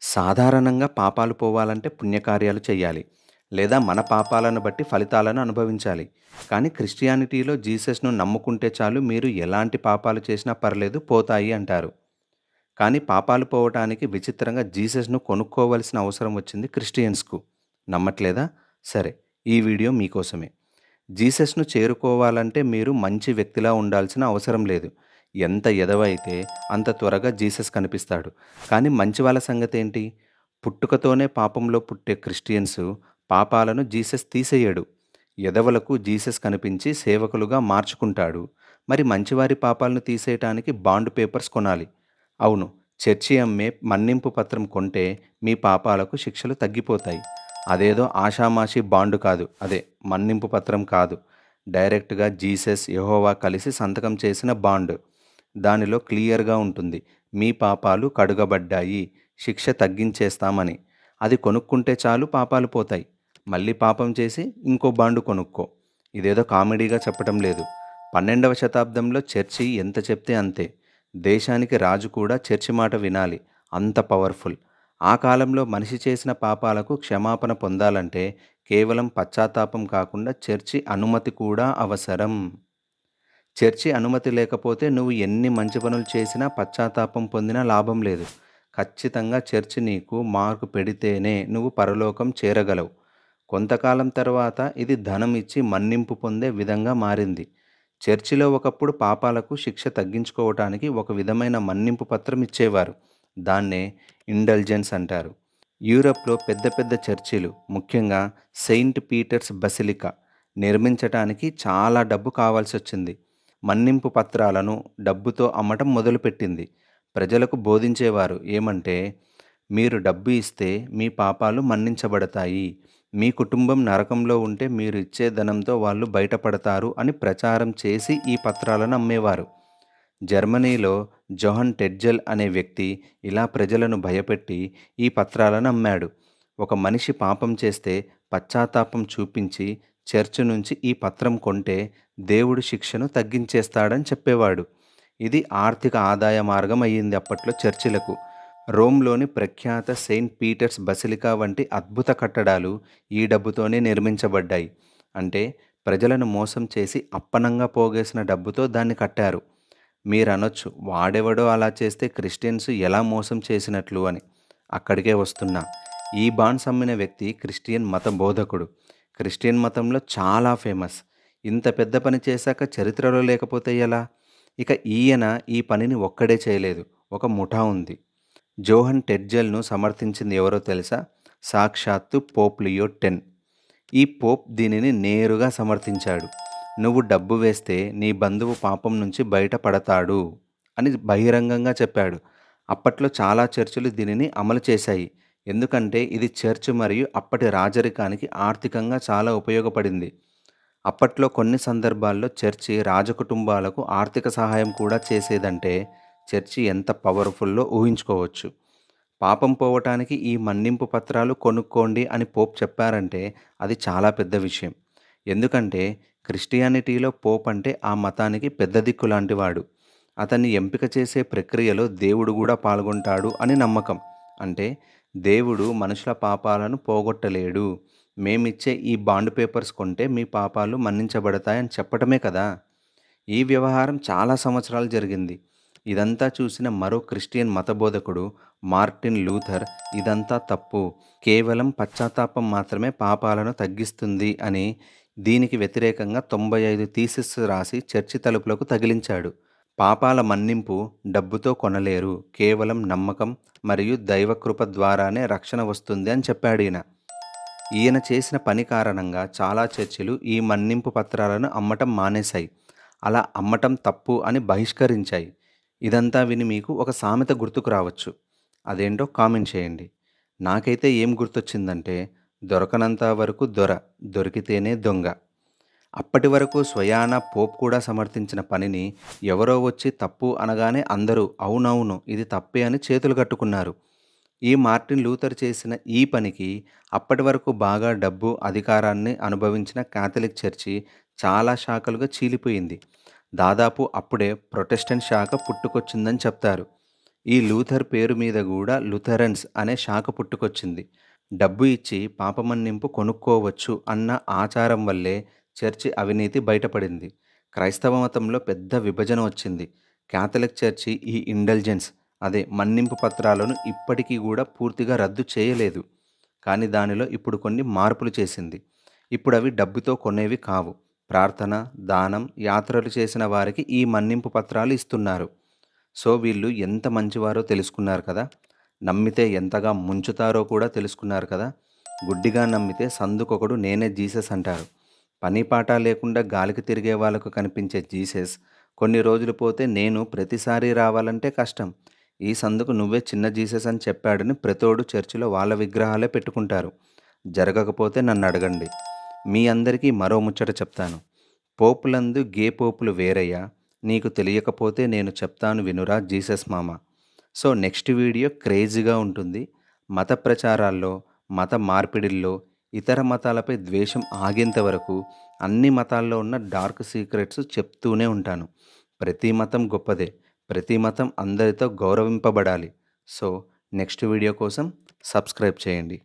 సాధారణంగా పాపాలు పోవాలంటే పుణ్యకార్యాలు చేయాలి. లేదా మన పాపాలను బట్టి ఫలితాలను అనుభవించాలి. కానీ క్రిస్టియానిటీలో జీసస్‌ను నమ్ముకుంటే చాలు మీరు ఎలాంటి పాపాలు చేసినా పర్లేదు పోతాయి అంటారు. కానీ పాపాలు పోవటానికి విచిత్రంగా జీసస్‌ను కొనుక్కోవాల్సిన అవసరం వచ్చింది క్రిస్టియన్స్‌కు. నమ్మట్లేదా? సరే, ఈ వీడియో మీకోసమే. జీసస్‌ను చేరుకోవాలంటే మీరు మంచి వ్యక్తిలా ఉండాల్సిన అవసరం లేదు. ఎంత ఎదవ అయితే అంత త్వరగా జీసస్ కనిపిస్తాడు. కానీ మంచి వాళ్ళ సంగతేంటి? పుట్టుకతోనే పాపంలో పుట్టే క్రిస్టియన్స్ పాపాలను జీసస్ తీసేయడు. ఎదవలకు జీసస్ కనిపించి సేవకులుగా మార్చుకుంటాడు. మరి మంచివారి పాపాలను తీసేయటానికి బాండ్ పేపర్స్ కొనాలి. అవును, చర్చి అమ్మే మన్నింపు పత్రం కొంటే మీ పాపాలకు శిక్షలు తగ్గిపోతాయి. అదేదో ఆషామాషీ బాండు కాదు. అదే మన్నింపు పత్రం కాదు. డైరెక్ట్‌గా జీసస్, యెహోవా కలిసి సంతకం చేసిన బాండ్. దానిలో క్లియర్‌గా ఉంటుంది. మీ పాపాలు కడుగబడ్డాయి. శిక్ష తగ్గించేస్తామని. అది కొనుక్కుంటే చాలు పాపాలు పోతాయి. మళ్ళీ పాపం చేసి ఇంకో బాండు కొనుక్కో. ఇదేదో కామెడీగా చెప్పటం లేదు. 12వ శతాబ్దంలో చర్చి ఎంత చెప్తే అంతే. దేశానికి రాజు కూడా చర్చి మాట వినాలి. అంత పవర్‌ఫుల్. ఆ కాలంలో మనిషి చేసిన పాపాలకు క్షమాపణ పొందాలంటే కేవలం పశ్చాత్తాపం కాకుండా చర్చి అనుమతి కూడా అవసరం. చర్చి అనుమతి లేకపోతే నువ్వు ఎన్ని మంచి పనులు చేసినా పశ్చాత్తాపం పొందినా లాభం లేదు. ఖచ్చితంగా చర్చి నీకు మార్కు పెడితేనే నువ్వు పరలోకం చేరగలవు. కొంతకాలం తర్వాత ఇది ధనం ఇచ్చి మన్నింపు పొందే విధంగా మారింది. చర్చిలో ఒకప్పుడు పాపాలకు శిక్ష తగ్గించుకోవటానికి ఒక విధమైన మన్నింపు పత్రం ఇచ్చేవారు. దాన్నే ఇండల్జెన్స్ అంటారు. యూరప్‌లో పెద్ద పెద్ద చర్చిలు, ముఖ్యంగా సెయింట్ పీటర్స్ బసిలికా నిర్మించటానికి చాలా డబ్బు కావాల్సొచ్చింది. మన్నింపు పత్రాలను డబ్బుతో అమ్మటం మొదలుపెట్టింది. ప్రజలకు బోధించేవారు ఏమంటే, మీరు డబ్బు ఇస్తే మీ పాపాలు మన్నించబడతాయి. మీ కుటుంబం నరకంలో ఉంటే మీరు ఇచ్చే ధనంతో వాళ్ళు బయటపడతారు అని ప్రచారం చేసి ఈ పత్రాలను అమ్మేవారు. జర్మనీలో జొహన్ టెడ్జెల్ అనే వ్యక్తి ఇలా ప్రజలను భయపెట్టి ఈ పత్రాలను అమ్మాడు. ఒక మనిషి పాపం చేస్తే పశ్చాత్తాపం చూపించి చర్చ్ నుంచి ఈ పత్రం కొంటే దేవుడు శిక్షను తగ్గించేస్తాడని చెప్పేవాడు. ఇది ఆర్థిక ఆదాయ మార్గం అయ్యింది అప్పట్లో చర్చిలకు. రోమ్‌లోని ప్రఖ్యాత సెయింట్ పీటర్స్ బసిలికా వంటి అద్భుత కట్టడాలు ఈ డబ్బుతోనే నిర్మించబడ్డాయి. అంటే ప్రజలను మోసం చేసి అప్పనంగా పోగేసిన డబ్బుతో దాన్ని కట్టారు. మీరనొచ్చు, వాడెవడో అలా చేస్తే క్రిస్టియన్స్ ఎలా మోసం చేసినట్లు అని. అక్కడికే వస్తున్నా. ఈ బాండ్స్ అమ్మిన వ్యక్తి క్రిస్టియన్ మత బోధకుడు. క్రిస్టియన్ మతంలో చాలా ఫేమస్. ఇంత పెద్ద పని చేశాక చరిత్రలో లేకపోతే ఎలా? ఇక ఈయన ఈ పనిని ఒక్కడే చేయలేదు. ఒక ముఠా ఉంది. జోహన్ టెడ్జెల్‌ను సమర్థించింది ఎవరో తెలుసా? సాక్షాత్తు పోప్ లియో 10. ఈ పోప్ దీనిని నేరుగా సమర్థించాడు. నువ్వు డబ్బు వేస్తే నీ బంధువు పాపం నుంచి బయటపడతాడు అని బహిరంగంగా చెప్పాడు. అప్పట్లో చాలా చర్చిలు దీనిని అమలు చేశాయి. ఎందుకంటే ఇది చర్చ్ మరియు అప్పటి రాజరికానికి ఆర్థికంగా చాలా ఉపయోగపడింది. అప్పట్లో కొన్ని సందర్భాల్లో చర్చి రాజకుటుంబాలకు ఆర్థిక సహాయం కూడా చేసేదంటే చర్చి ఎంత పవర్‌ఫుల్లో ఊహించుకోవచ్చు. పాపం పోవటానికి ఈ మన్నింపు పత్రాలు కొనుక్కోండి అని పోప్ చెప్పారంటే అది చాలా పెద్ద విషయం. ఎందుకంటే క్రిస్టియానిటీలో పోప్ అంటే ఆ మతానికి పెద్ద దిక్కు లాంటివాడు. అతన్ని ఎంపిక చేసే ప్రక్రియలో దేవుడు కూడా పాల్గొంటాడు అని నమ్మకం. అంటే దేవుడు మనుషుల పాపాలను పోగొట్టలేడు. మేమిచ్చే ఈ బాండ్ పేపర్స్ కొంటే మీ పాపాలు మన్నించబడతాయని చెప్పటమే కదా! ఈ వ్యవహారం చాలా సంవత్సరాలు జరిగింది. ఇదంతా చూసిన మరో క్రిస్టియన్ మతబోధకుడు మార్టిన్ లూథర్ ఇదంతా తప్పు. కేవలం పశ్చాత్తాపం మాత్రమే పాపాలను తగ్గిస్తుంది అని దీనికి వ్యతిరేకంగా 95 థీసిస్ రాసి చర్చి తలుపులకు తగిలించాడు. పాపాల మన్నింపు డబ్బుతో కొనలేరు. కేవలం నమ్మకం మరియు దైవకృప ద్వారానే రక్షణ వస్తుంది అని చెప్పాడీయన. ఈయన చేసిన పని కారణంగా చాలా చర్చిలు ఈ మన్నింపు పత్రాలను అమ్మటం మానేశాయి. అలా అమ్మటం తప్పు అని బహిష్కరించాయి. ఇదంతా విని మీకు ఒక సామెత గుర్తుకు రావచ్చు. అదేంటో కామెంట్ చేయండి. నాకైతే ఏం గుర్తొచ్చిందంటే, దొరకనంత వరకు దొర, దొరికితేనే దొంగ. అప్పటి వరకు స్వయాన పోప్ కూడా సమర్థించిన పనిని ఎవరో వచ్చి తప్పు అనగానే అందరూ అవునవును ఇది తప్పే అని చేతులు కట్టుకున్నారు. ఈ మార్టిన్ లూథర్ చేసిన ఈ పనికి అప్పటి వరకు బాగా డబ్బు, అధికారాన్ని అనుభవించిన కాథలిక్ చర్చి చాలా శాఖలుగా చీలిపోయింది. దాదాపు అప్పుడే ప్రొటెస్టెంట్ శాఖ పుట్టుకొచ్చిందని చెప్తారు. ఈ లూథర్ పేరు మీద గూడా లుథరన్స్ అనే శాఖ పుట్టుకొచ్చింది. డబ్బు ఇచ్చి పాపమన్నింపు కొనుక్కోవచ్చు అన్న ఆచారం వల్లే చర్చి అవినీతి బయటపడింది. క్రైస్తవ మతంలో పెద్ద విభజన వచ్చింది. కాథలిక్ చర్చి ఈ ఇండల్జెన్స్ మన్నింపు పత్రాలను ఇప్పటికీ గూడా పూర్తిగా రద్దు చేయలేదు. కానీ దానిలో ఇప్పుడు కొన్ని మార్పులు చేసింది. ఇప్పుడవి డబ్బుతో కొనేవి కావు. ప్రార్థన, దానం, యాత్రలు చేసిన వారికి ఈ మన్నింపు పత్రాలు ఇస్తున్నారు. సో, వీళ్ళు ఎంత మంచివారో తెలుసుకున్నారు కదా! నమ్మితే ఎంతగా ముంచుతారో కూడా తెలుసుకున్నారు కదా! గుడ్డిగా నమ్మితే సందుకొకడు నేనే జీసస్ అంటారు. పని పాట లేకుండా గాలికి తిరిగే వాళ్ళకు కనిపించే జీసస్ కొన్ని రోజులు పోతే నేను ప్రతిసారి రావాలంటే కష్టం. ఈ సందుకు నువ్వే చిన్న జీసస్ అని చెప్పాడని ప్రతోడు చర్చిలో వాళ్ళ విగ్రహాలే పెట్టుకుంటారు. జరగకపోతే నన్నడగండి. మీ అందరికీ మరో ముచ్చట చెప్తాను. పోపులందు గే పోపులు వేరయ్యా! నీకు తెలియకపోతే నేను చెప్తాను వినురా జీసస్ మామ. సో, నెక్స్ట్ వీడియో క్రేజీగా ఉంటుంది. మత ప్రచారాల్లో, మత మార్పిడిల్లో, ఇతర మతాలపై ద్వేషం ఆగేంత వరకు అన్ని మతాల్లో ఉన్న డార్క్ సీక్రెట్స్ చెప్తూనే ఉంటాను. ప్రతి మతం గొప్పదే. ప్రతి మతం అందరితో గౌరవింపబడాలి. సో, నెక్స్ట్ వీడియో కోసం సబ్స్క్రైబ్ చేయండి.